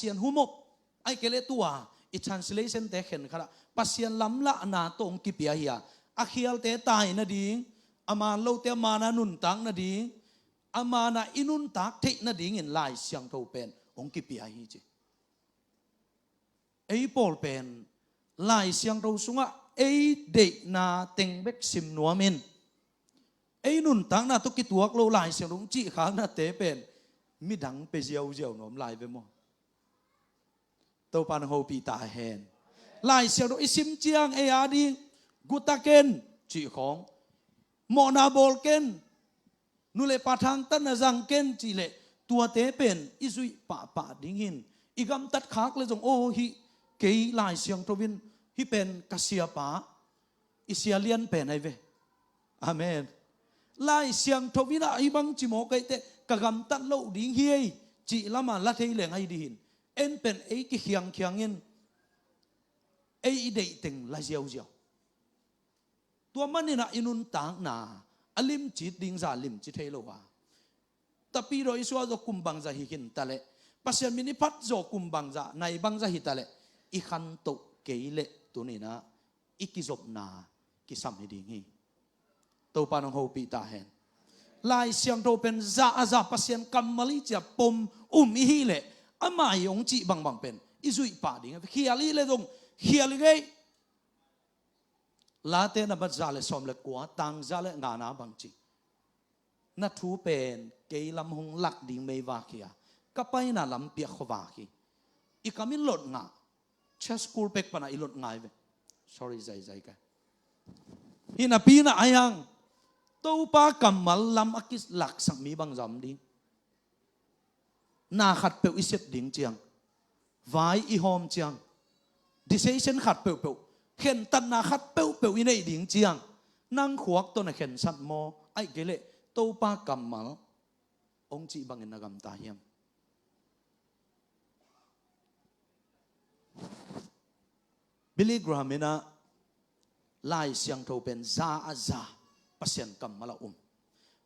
pasian humop ai kele tua i translation te khen khara pasian lamla na tong ki pia hiya akhial te tai na ding ama lo te mana nun tang na ding ama na inun tak thei na ding in lai siang tho pen ong ki pia hi chi ei pol pen lai siang tho sunga ei de na teng bek sim nuamin ei nun tang na to ki tuak lo lai siang rung chi khang na te pen mi dang pe jiao jiao nom lai ve mo to pan ho pi ta hen lai siang ro isim chiang e a ding gutaken chi khong mo na bol ken nule pathang tan na jang ken chi le tua te pen izui pa ding hin igam tat khak le jong o hi kei lai siang trovin hi pen kasia pa isialian pen ai ve amen lai siang trovina ai bang chi mo kai te kagam tat lo ding hi chi lama la thei leng ai di hin en pen ei ki khiang in ei dei teng la jiao jiao tua manina inun tang na alim chi ding za lim chi thei lo wa tapi ro iswa zo kumbang za hi hin tale pasian mini phat zo kumbang za nai bang za hi tale i khan to keile tunina ikizop na ki sam hi ding hi to panong ho pi ta hen lai siang to pen za pasian kamali cha pom hi le ama yong chi bang pen izui pa ding khiali le dong khiali ge la te na bat za le som le kwa tang za le nga na bang chi na thu pen ke lam hung lak ding mei wa kia ka pai na lam pia khowa ki i kamin lot nga cha school pek pana i lot ngai ve sorry zai ka hina pi na ayang to pa kamal lam akis lak sang mi bang jam ding na khat pe iset ding chiang vai i hom chiang decision khat pe khen tan na khat pe i nei ding chiang nang khuak to na khen sat mo ai gele to pa kamal ong chi bang na gam ta hiam Billy Graham ina lai siang tho pen za pasien kamala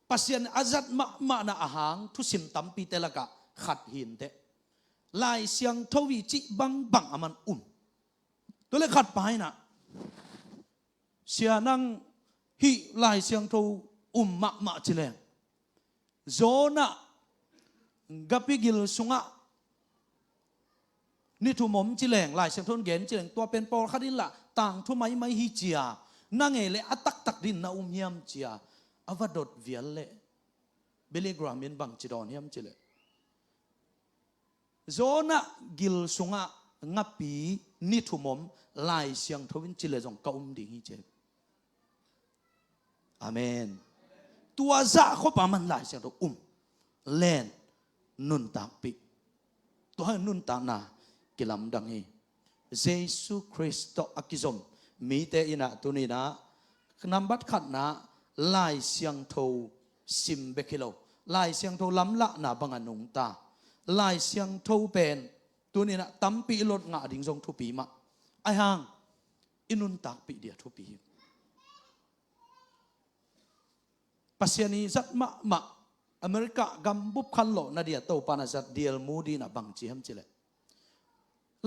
pasien azat ma na ahang thu sim tampi telaka khat hin te lai siang tho wi chi bang aman to le khat pai na sia nang hi lai siang tho ma chileng zona gapigil sunga ni thu mom chileng lai siang thon gen chileng tua pen por khadin la tang thu mai hi chia nangele atak din na hiam chia avadot vial le Billy Graham in bang chidon hiam chile zona gil sunga ngapi ni thu mom lai siang thowin chile jong ka ding hi che amen tua za kho pa man lai siang tho len nun tak pi to nun ta na kilam dang hi Jesu Christo akizom mi te ina tunina nambat khat na lai siang tho sim bekilo lai siang tho lam la na banga nung ta lai siang tho pen tunina tampi lot nga ding jong thu pi ma ai hang inun tak pi dia thu pi pasiani zat ma America gambup khan lo na dia to pana zat dial mudi na bang chi ham chile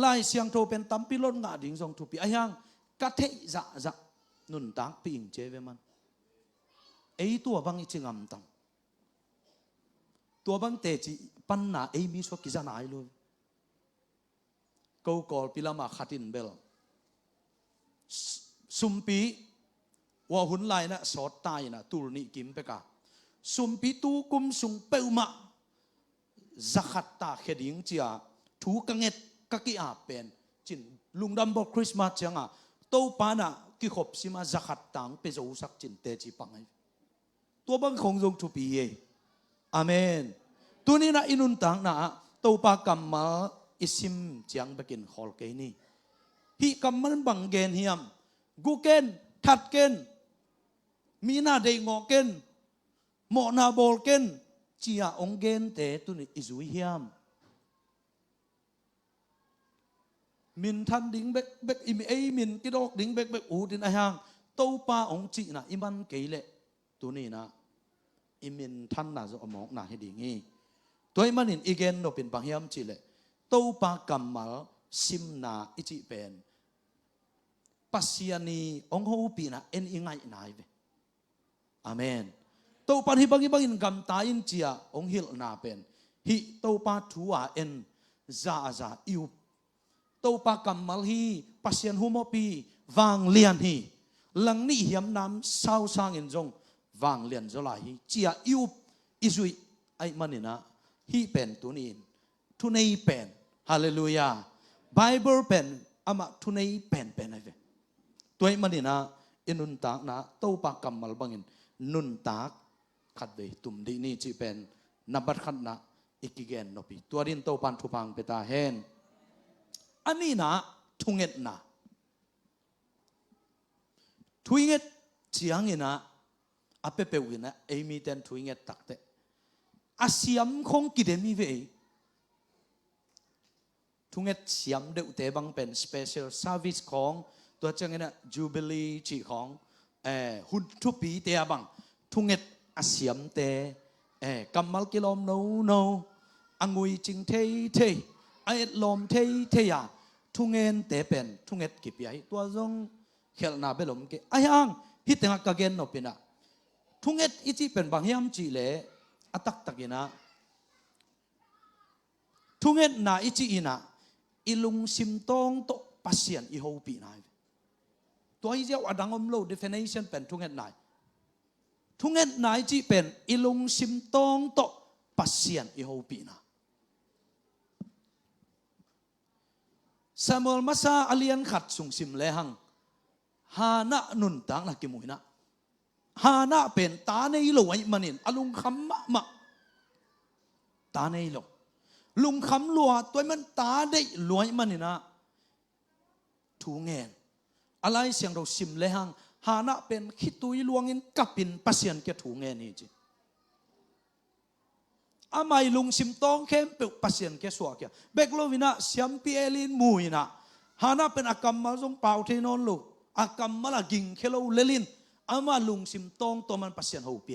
lai siang tho pen tampi lot nga ding jong thu pi ai hang ka thei za nun tak pi ing che ve man ei tua bang i chingam tang tua bang te chi pan na ei mi so ki za nai lo ko kol pilama khatin bel sumpi wa hun lai na sot tai na tur ni kim pe ka sumpi tu kum sung peuma zakhat ta kheding chia thu kanget ka ki a pen chin lungdam bo Christmas changa to pa na ki khop sima zakhat tang pe zo sak chin te chi pangai tua bang khong jong thu pi ye amen tunina inun tang na to pa kamal isim chiang bakin khol ke ni hi kamal bang gen hiam guken that ken mina dei ngo ken mo na bol ken chia ong gen te tuni izui hiam min than ding bek im ei min kidok ding bek u din a hang to pa ong chi na iman keile tuni na imin than na zo amok na he ding hi toy manin igen no pin bang hiam chi le tâu pa kamal sim na ichi pen pasiani ong ho pi na en ingai nai ve amen tâu pan hi bang in gam ta in chia ong hil na pen hi tâu pa thua en za iu tâu pa kamal hi pasian humopi vang lian hi lang ni hiam nam sao sang in jong vang lian zo lai hi chia iu izui ai manina hi pen tunin thunei pen hallelujah bible pen ama thunei pen ai ve toy manina inun tak na tâu pa kamal bangin nun tak khat ve tum di ni chi pen nabat khat na ikigen nopi tuarin tâu pan thupang peta hen ani na thunget na thuinget chiang ina apepe wina emi ten thuinget takte asiam khong kidemi ve thunget siam deuh te bang pen special service khong tua changena jubilee chi khong hun thupi te abang thunget asiam te kamal kilom no angui ching thei ai lom thei ya thungen te pen thunget kipiai tua jong khel na belom ke ayang hiteng akagen no pina thunget ichi pen bang hiam chi le atak takina thunget na ichi ina ilung simtong to pasien I ho pi nai toy jiao adangom lo definition pen thunget nai chi pen ilung simtong to pasien I ho pi na Samuel masa alian khat sung sim le hang hana nun tang na kimuina hana pen ta nei lo ai manin alung kham ma ta nei lo lung kham lua toy man ta dei luai manina thu ngen alai siang ro sim le hang hana pen khitui luangin kapin pasien ke thu ngen ni chi amai lung sim tong khem pe pasien ke suak ya beklovina siam pi elin muina hana pen akam ma jong pau the non lu akam mala ging khelo lelin ama lung sim tong to man pasien ho pi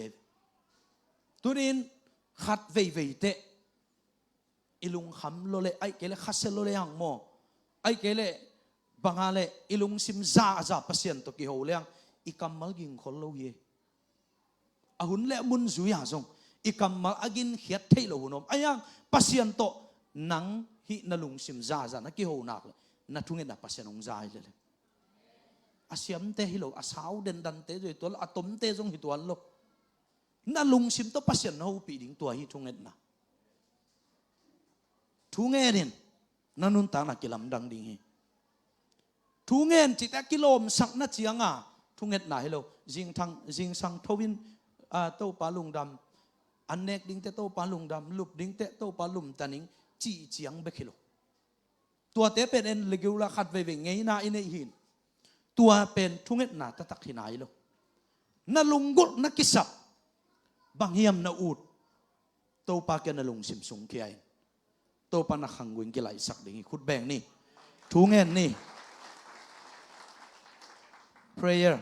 tunin khat vei te ilung kham lo le ai kele khasel lo le hang mo ai kele bangale ilung sim za pasien to ki ho leang ikamal ging khol lo ye ahun le mun zuya jong ikamal agin khiat thei lo hunom ayang pasien to nang hi na lung sim za na ki ho nak na thungen na pasien ong za le asiam te hi lo asau den dan te joi tol atom te jong hi tuan lo na lung sim to pasien ho pi ding tua hi thungen na thungen nanun ta na kilam dang ding hi thungen chi ta kilom sak na chianga thunget na hello jing sang thowin to palung dam anek ding te to palung dam lup ding te to palum taning chi chiang be khilo tua te pen en legula khat ve ngei na ine hin tua pen thunget na ta tak hinai lo na lungul na kisap banghiam na ut to pa ke na lung sim sung kiai to pa na khangwing ki lai sak ding khut beng ni thungen ni prayer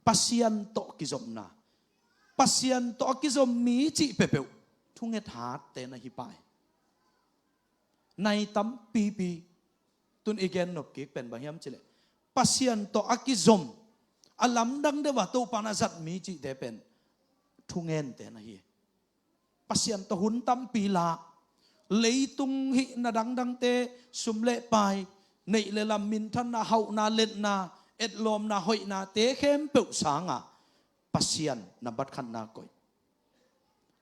pasien to kizom na pasien to kizom mi chi pepeu thunget hat te na hi pai nai tam pi tun again nop ki pen banghiam chile pasien to akizom alam dang de wa to panazat mi chi de pen thungen te na hi pasien to hun tam pi la leitung hi na dang te sumle pai nei le lam min than na hau na let na et lom na hoi na te khem pe sanga pasien na bat khan na koi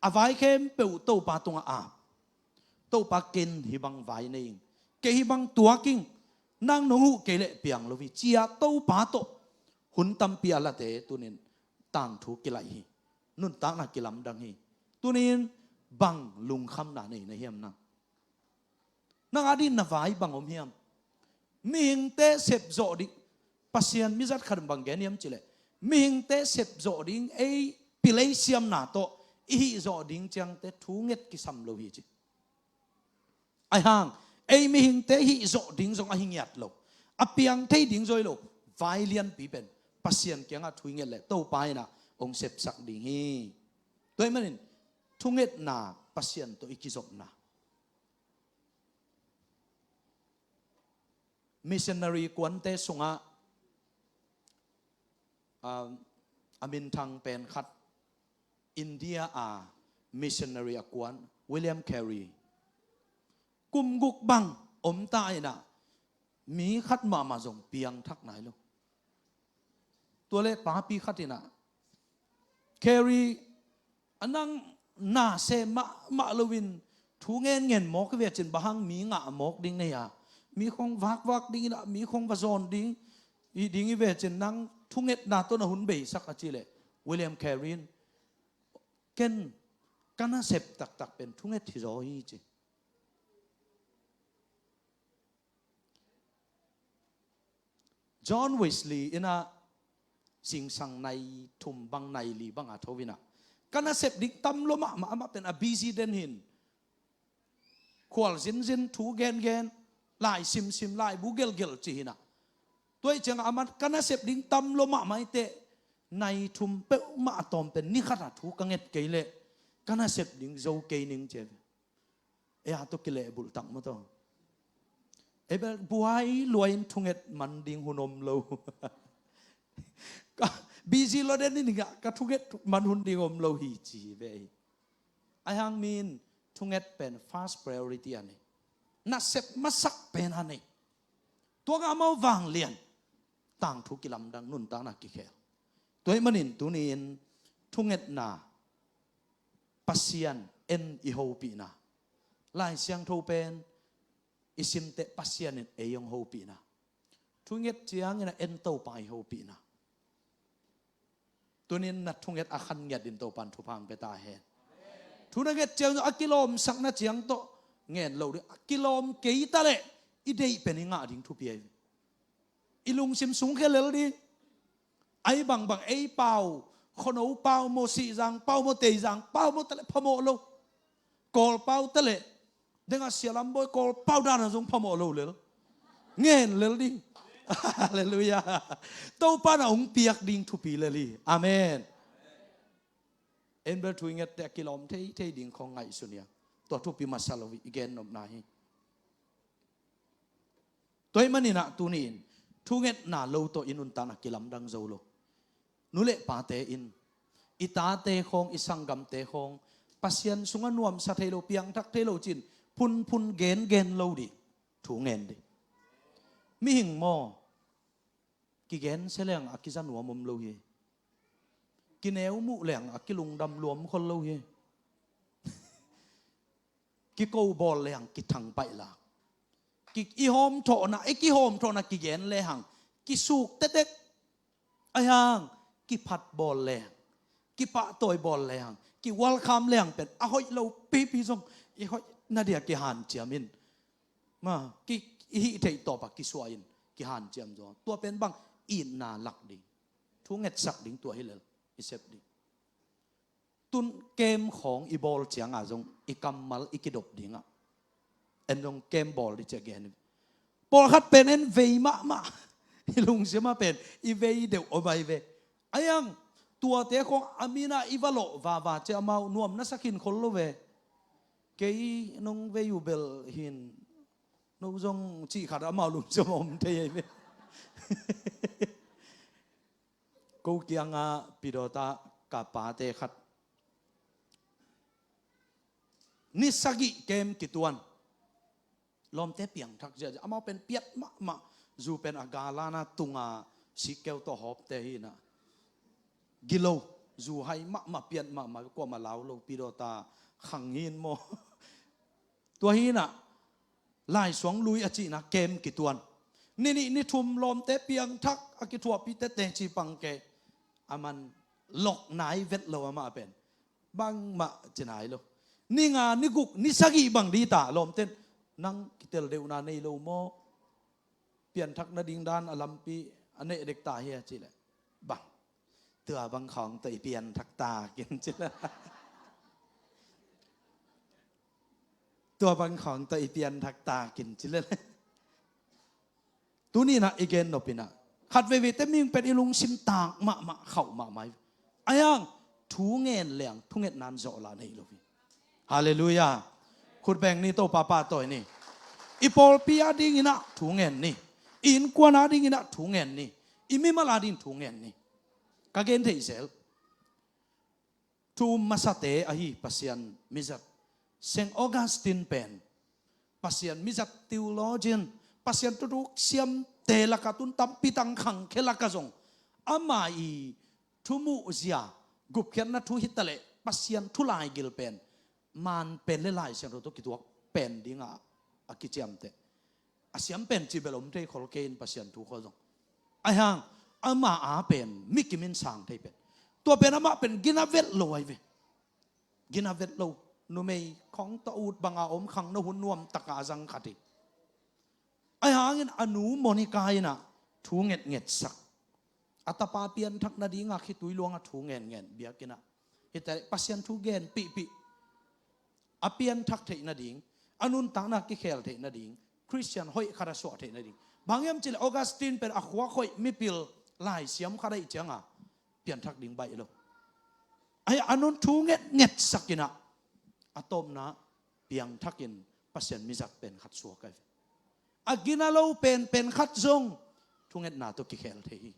avai khem pe to pa tunga a to pa ken hi bang vai nei ke hi bang tua king nang no hu ke le piang lo vi chia to pa to hun tam pi ala te tunin tang thu ki lai hi nun tang na kilam dang hi tunin bang lung kham na nei na hiam na nang adin na vai bang om hiam ming te sep zo di pasien mi zat khan bang geniam chile ming te sep zo ding e pilei siam na to i zo ding chang te thu nget ki sam lo hi chi ai hang e mi hing te hi zo ding zong a hingyat lo apiang thei ding zoi lo vai lian pi pen pasien kyanga thu nget le to pai na ong sep sak ding hi toy manin thu nget na pasien to ikizop na missionary kuan te sunga amin thang pen khat India missionary kuan William Carey kum guk bang om tai na mi khat ma jong piang thak nai lo tua le pa pi khatina Carey anang na se ma lovin thu ngen mok ve chin bahang mi nga mok ding ne ya mi khong vak ding na mi khong va zon ding i ding i ve chin nang thu nget na to na hun be sak achi le William Carey ken kana sep tak pen thu nget thi zo hi chi John Wesley ina sing sang nai thum bang nai li bang a thowina kana sep dik tam lo ma pen a busy den hin khwal zin thu gen lai sim lai bu gel chi hina toy chang amat kana sep ding tam lo ma mai te nai thum pe ma tom pen ni khata thu kanget keile kana sep ding zo ke ning che e a to kile bul tak mo to e be buai loin thunget man ding hunom lo busy lo den ni ga ka thuget man hun ding om lo hi chi ve ai hang min thunget pen first priority ani na sep masak pen ani tua ga mau wang lian tang thu kilam dang nun ta na ki khel toy manin tunin thunget na pasian en i ho pi na lai siang tho pen isim te pasian en e yong ho pi na thunget chiang ina en to pai ho pi na tunin na thunget a khan nget din to pan thu phang pe ta hen thuna nget chiang a kilom sak na chiang to ngen lo di kilom ke ta le i dei pen nga ding thu pi ilung sim sung khelel di ai bang ai pau khono pau mo si jang pau mo te jang pau mo tale phamo lo kol pau tale denga sialam boy kol pau da na jong phamo lo le ngen lel di hallelujah to pa na ong piak ding thu pi le li amen en ber thu nget te kilom te ding khong ngai sunia to thu pi masalowi igen nom na hi toy manina tunin thu nget na lo to inun ta na kilam dang zo lo nule pa te in ita te khong isangam te khong pasien sunga nuam sa thelo piang thak thelo chin phun gen lo di thu ngen di mi hing mo ki gen seleng akizan nuam om lo hi ki neu mu leng akilung dam luom khol lo hi ki ko bol leng ki thang pai la ki i hom tho na e ki hom tho na ki gen le hang ki suk te tek ai hang ki phat bol leng ki pa toy bol leng ki welcome leng pen a hoi lo pi song i hoi na dia ki han chiamin ma ki hi thei to pa ki suain ki han chiam zo tua pen bang in na lak ding thu nget sak ding tua hilel i sep ding tun kem khong i bol chiang a jong i kamal i kidop dinga en dong kem bol di che gen bol khat pen en vei ma lung sema pen i vei de o bai ve ayang tua te khong amina ivalo va che mau nuam na sakin khol lo ve ke nong ve yu bel hin no jong chi khat amau lung sem om te ve ko kianga pidota ka pa te khat nisagi kem kituan lom te piang thak ja amau pen piat ma zu pen agala na tunga sikeu to hop te hi na gilo zu hai ma pian ma ko ma lau lo pidota khangin mo tua hi na lai suang lui a chi na kem kituan ni thum lom te piang thak aki thua pi te chi pang ke aman lok nai vet lo ma pen bang ma chinai lo ni nga ni guk ni sagi bang di ta lom ten nang kitel deu na nei lo mo pian thak na ding dan alam pi ane dek ta hi chi le bang tua bang khong tai pian thak ta kin chi la tua bang khong tai pian thak ta kin chi le tu ni na again no pina khat ve te ming pet ilung sim tang ma khau ma mai ayang thu ngen leng thu nget nan zo la nei lo vi hallelujah khut beng ni to papa toy ni ipol pia ding ina thu ngen ni in qua na ding ina thu ngen ni imi mala din thu ngen ni ka gen thei sel tu masate ahi pasian mizat Saint Augustine pen pasian mizat theologian pasian tu siam te la ka tun tam pitang khang khela ka zong ama i thumu zia gup khen na thu hitale pasian thu lai gil pen man pen le lai sian ro to kituak pen dinga akichiam te asiam pen chi belom te khol kein pasian thu kho zong ai hang ama a pen mikimin sang thei pen tua pen ama pen ginavet lo ai ve ginavet lo nu mei khong ta ut banga om khang no hun nuam taka jang khati ai hangin anu monica ina thu nget nget sak atapa pian thak na dinga khi tui luanga thu ngen ngen biakina hitai pasian thu gen pi pi apian thak thei na ding anun tang na ki khel thei na ding Christian hoi khara so thei na ding bangem chile Augustine per akhwa khoi mipil lai siam khara i changa pian thak ding bai lo ai anun thu nget nget sakina atom na piang thakin pasian mizak pen khat so kai agina lo pen khat zong thu nget na to ki khel thei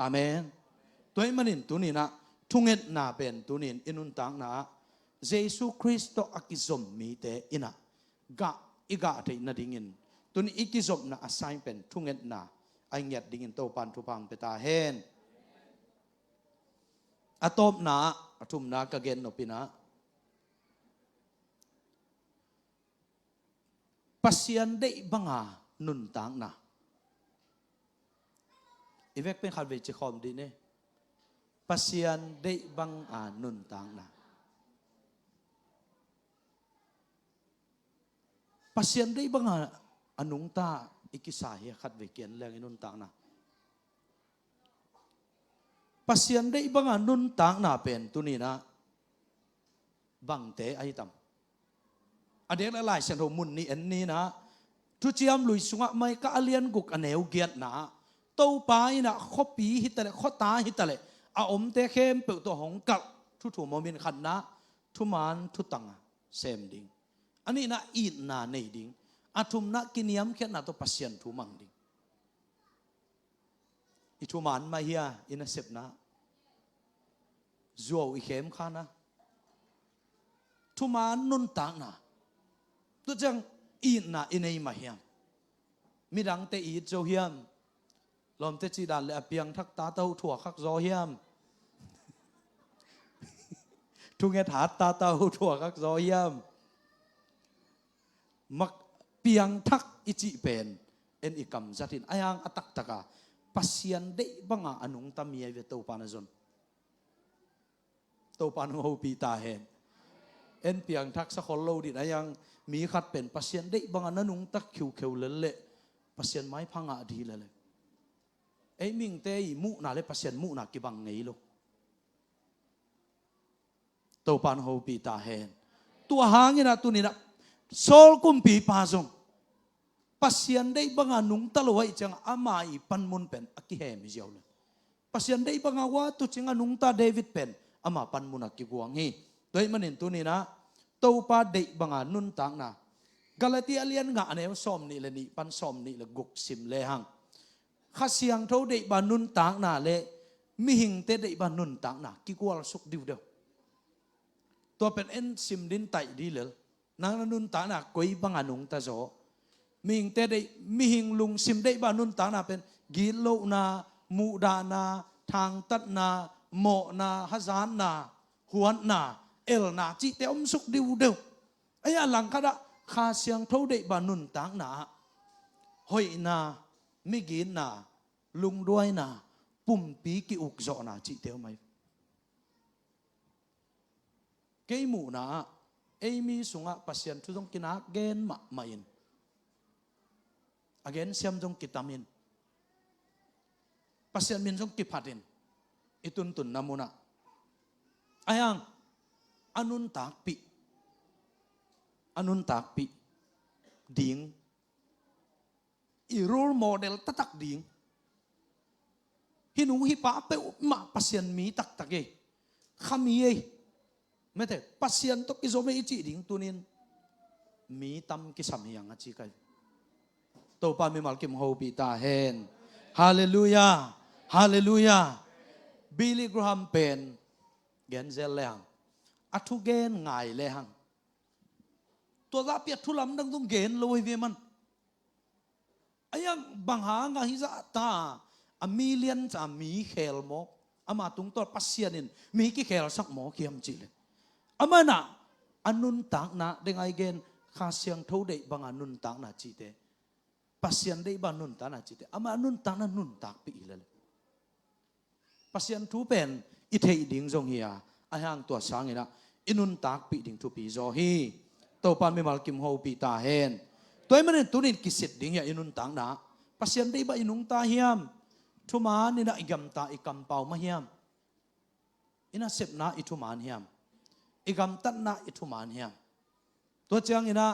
amen toy manin tunina thu nget na pen tunin inun tang na Jesus Christo akizom mi te ina ga iga thei na dingin tun ikizom na assign pen thu nget na ai nget dingin to pan thu pang peta hen atom na atum na ka gen no pina pasian dei banga nun tang na ivek pen khat ve chi khom di ne pasian dei bang a nun tang na pasian dei banga anung ta ikisa he khat ve kian leng nun tang na pasian dei banga nun tang na pen tunina bang te ai tam adek la lai sen ho mun ni en ni na tu chiam lui sunga mai ka alian guk aneu giat na to pa ina khopi hitale khota hitale a om te khem pe to hong kal thu thu momin khan na thu man thu tanga sem ding ani na it na nei ding athum na kiniam khet na to pasian thu mang ding i thu man ma hia ina sep na zo i khem khana thu man nun tang na tu chang in na inei ma hiam midang te i zo hiam lom te chi dan le apiang thak ta tau thua khak zo hiam thu nget hat ta tau thua khak zo hiam mak piang thak ichi pen en ikam zatin ayang atak taka pasian de banga anung tamia ve to panazon to pan ho pi ta hen en piang thak sa khol lo din ayang mi khat pen pasian dei banga nanung tak khiu kheu le pasian mai phanga di le ei ming te i mu na le pasian mu na ki bang ngei lo to pan ho pi ta hen tu hangina tu ni na sol kum pi pa zong pasian dei banga nung talowai chang amai pan mun pen aki hem jiaw le pasian dei banga wa tu chinga nung ta David pen ama pan mun aki guangi doi manin tu ni na to pa dei banga nun tang na Galatia lian nga aneu som ni le ni pan som ni le guk sim le hang khasiang tho dei ba nun tang na le mi hing te dei ba nun tang na ki kwal suk diu de to pen en sim din tai di le nang nun tang na koi banga nung ta zo mi hing te dei mi hing lung sim dei ba nun tang na pen gi lo na mu da na thang tat na mo na hazan na huan na el na chi te om suk diu de aya lang kada kha siang tho dei ba nun tang na hoi na mi gin na lung duai na pum pi ki uk zo na chi teo mai ke mu na Amy sunga pasian thu dong kina gen ma main again siam dong kitamin pasian min dong kipatin itun tun namuna ayang anun tak pi ding i role model tatak ding hinung hi pa pe ma pasian mi tak take khami ei mete pasian to ki zome ichi ding tunin mi tam ki samyang achi kai to tàu pan mi mal kim ho pi ta hen hallelujah hallelujah Billy Graham pen gen zel lehang athu gen ngai lehang to za pia thu lam dang dung gen loi ve man ayang bang ha nga hi za ta a million cha mi khel mo ama tung tor pasianin mi ki khel sak mo kiam chi le amana anun tak na deng ai gen kha siang tho dei bang anun tak na chi te pasian dei ba nun ta na chi te ama anun tak na nun tak pi le pasian thu pen i thei ding jong hi a hang to sang ina inun tak pi ding thu pi zo hi to pan mi mal kim ho pi ta hen toy man tunin kisit ding ya inun tak na pasian dei ba inung ta hiam thu man ina igam ta ikam pau ma hiam ina sep na i thu man hiam igam tat na i thu man hiam to chang ina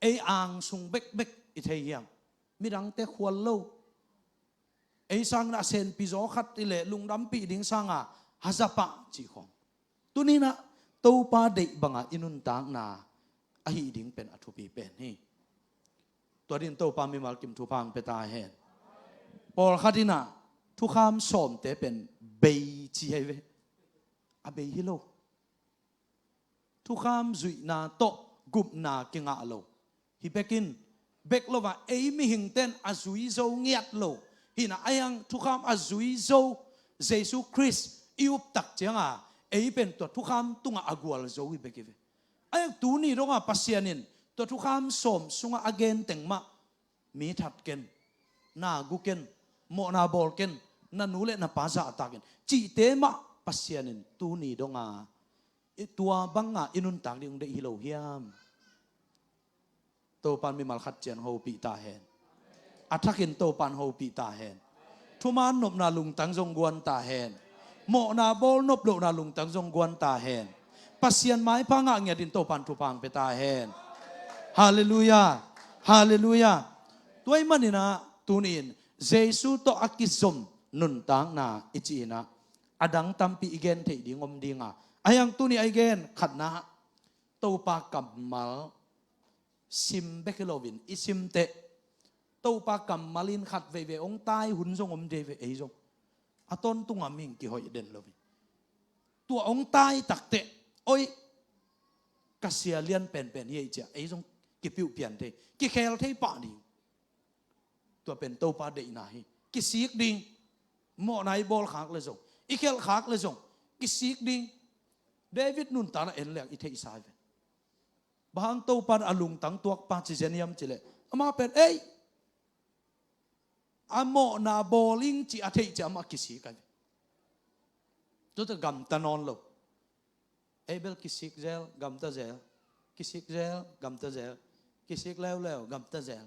ei ang sung bek bek i thei hiam mi dang te khwal lo ei sang na sen pi zo khat ti le lung dam pi ding sanga hazapa chi khong tunina to pa de banga inun tang na a hi ding pen athu pi pen hi to din to pa mi mal kim thu phang pe ta hen por khatina thu kham som te pen be chi hai ve a be hi lo thu kham zui na to gup na kinga lo hi bekin bek lo wa ei mi hing ten a zui zo ngiat lo hina ayang thu kham a zui zo Jesus Christ iup tak changa ei pen to thu kham tunga agwal zo hi bekive ayang tu ni ronga pasianin to thu kham som sunga again tengma mi that ken na gu ken mo na bol ken na nule na pa za takin chi te ma pasianin tu ni donga tua banga inun tak ding de hilo hiam to pan mi mal khat chen ho pi ta hen athakin to pan ho pi ta hen thuman nop na lung tang jong guan ta hen mo na bol nop lo na lung tang jong guan ta hen pasian mai pa nga ngia din to pan thu pang pe ta hen hallelujah hallelujah toy manina tunin jesu to akizom nun tang na ichina adang tampi igen thei ding om dinga ayang tuni again khatna to pa kamal sim bekelovin isim te to pa kamalin khat ve ve ong tai hun jong om de ve ei jong aton tunga ming ki hoi den lovin tua ong tai takte oi kasia lian pen pen ye cha ei jong ki piu pian te ki khel thei pa ni tua pen to pa de na hi ki sik ding mo nai bol khak le jong i khel khak le jong ki sik ding David nun ta na en lek i thei sai ve bahang to pan alung tang tuak pa chi jeniam chile ama pen ei amo na bowling chi a thei cha ma ki si ka to ta gam ta non lo Abel kisik zel gam ta zel kisik zel gam ta zel kisik leo leo gam ta zel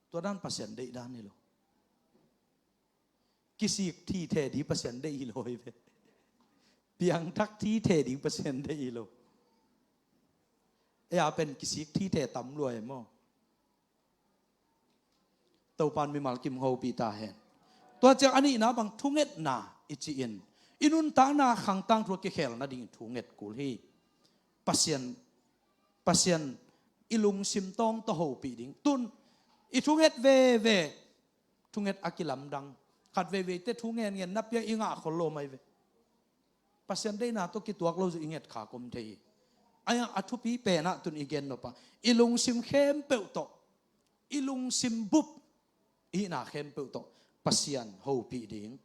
to dan pasien dei dan ni lo kisik thi the di pasien dei lo hi ve piang thak thi the di pasien dei lo a pen kisik thi the tam luai mo to pan mi mal kim ho pi ta hen to chang ani na bang thunget na ichi in inun ta na khang tang thua ke khel na ding thunget kul hi pasien ilung sim tong to ho pi ding tun i thunget ve ve thunget akilam dang khat ve ve te thungen ngen nap ya inga kholo mai ve pasien dei na to ki tuak lo zu inget kha kom thei aya athu pi pe na tun igen no pa ilung sim khem pe to ilung sim bup i na khem pe to pasien ho pi ding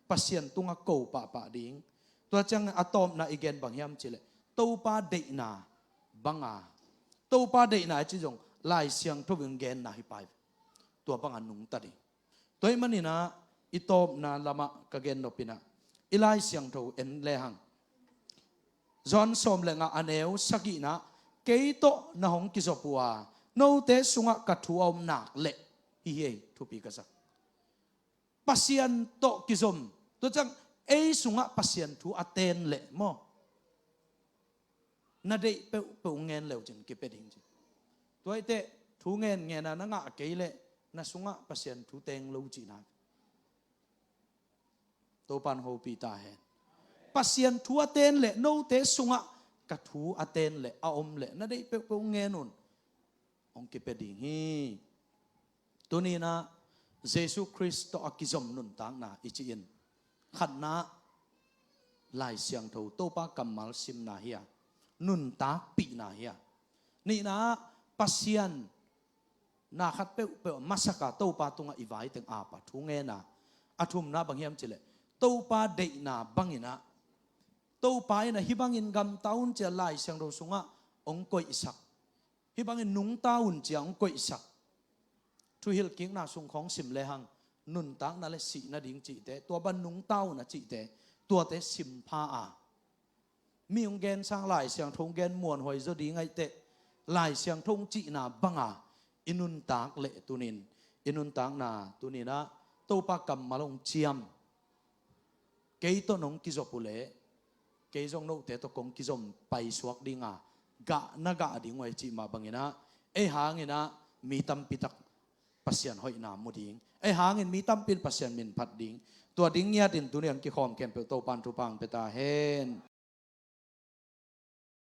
pasien tunga ko pa ding to chang atom na igen bang hiam chile to pa de na banga to pa de na chi jong lai siang tho wing gen na hi pai to bang anung ta di toy manina itop na lama ka gen no pina ilai siang tho en le hang John som le nga aneu sakina keito na hong kizopua no te sunga ka thuom nak le hi he thu pi ka sak pasien to kizom to chang ei sunga pasien thu aten le mo na dei pe ngen leu chen ki pe ding chi toy te thu ngen ngen na nga ke le na sunga pasien thu teng lo chi na to pan ho pi ta hen pasien thu aten le no te sunga ka thu aten le a om le na dei pe ngen nun ong ki pe ding hi tu ni na Jesus Christ to akizom nun tang na ichiin khat na lai siang tho to pa kamal sim na hiya nun ta pi na hiya ni na pasian na khat pe masaka to pa tunga iwai teng apa thunge na athum na banghiam chile to pa de na bangina to pa na hibangin gam taun che lai siang ro sunga ong koi isak hibangin nung taun che ong koi isak thu hil king na sung khong sim le hang nun tang na le si na ding chi te tua ban nung tau na chi te tua te sim pha a mi ong gen sang lai siang thong gen muan hoi zo di ngai te lai siang thong chi na banga inun tak le tunin inun tang na tunina to pa kam malong chiam ke to nong ki zo pule ke jong no te to kong ki zom pai suak dinga ga na ga ding wai chi ma bangina e hangina mi tam pitak pasian hoi na muding ai hangin mi tampin pasian min phat ding tua ding nya din tuniang ki khom kem pe to pan tu pang pe ta hen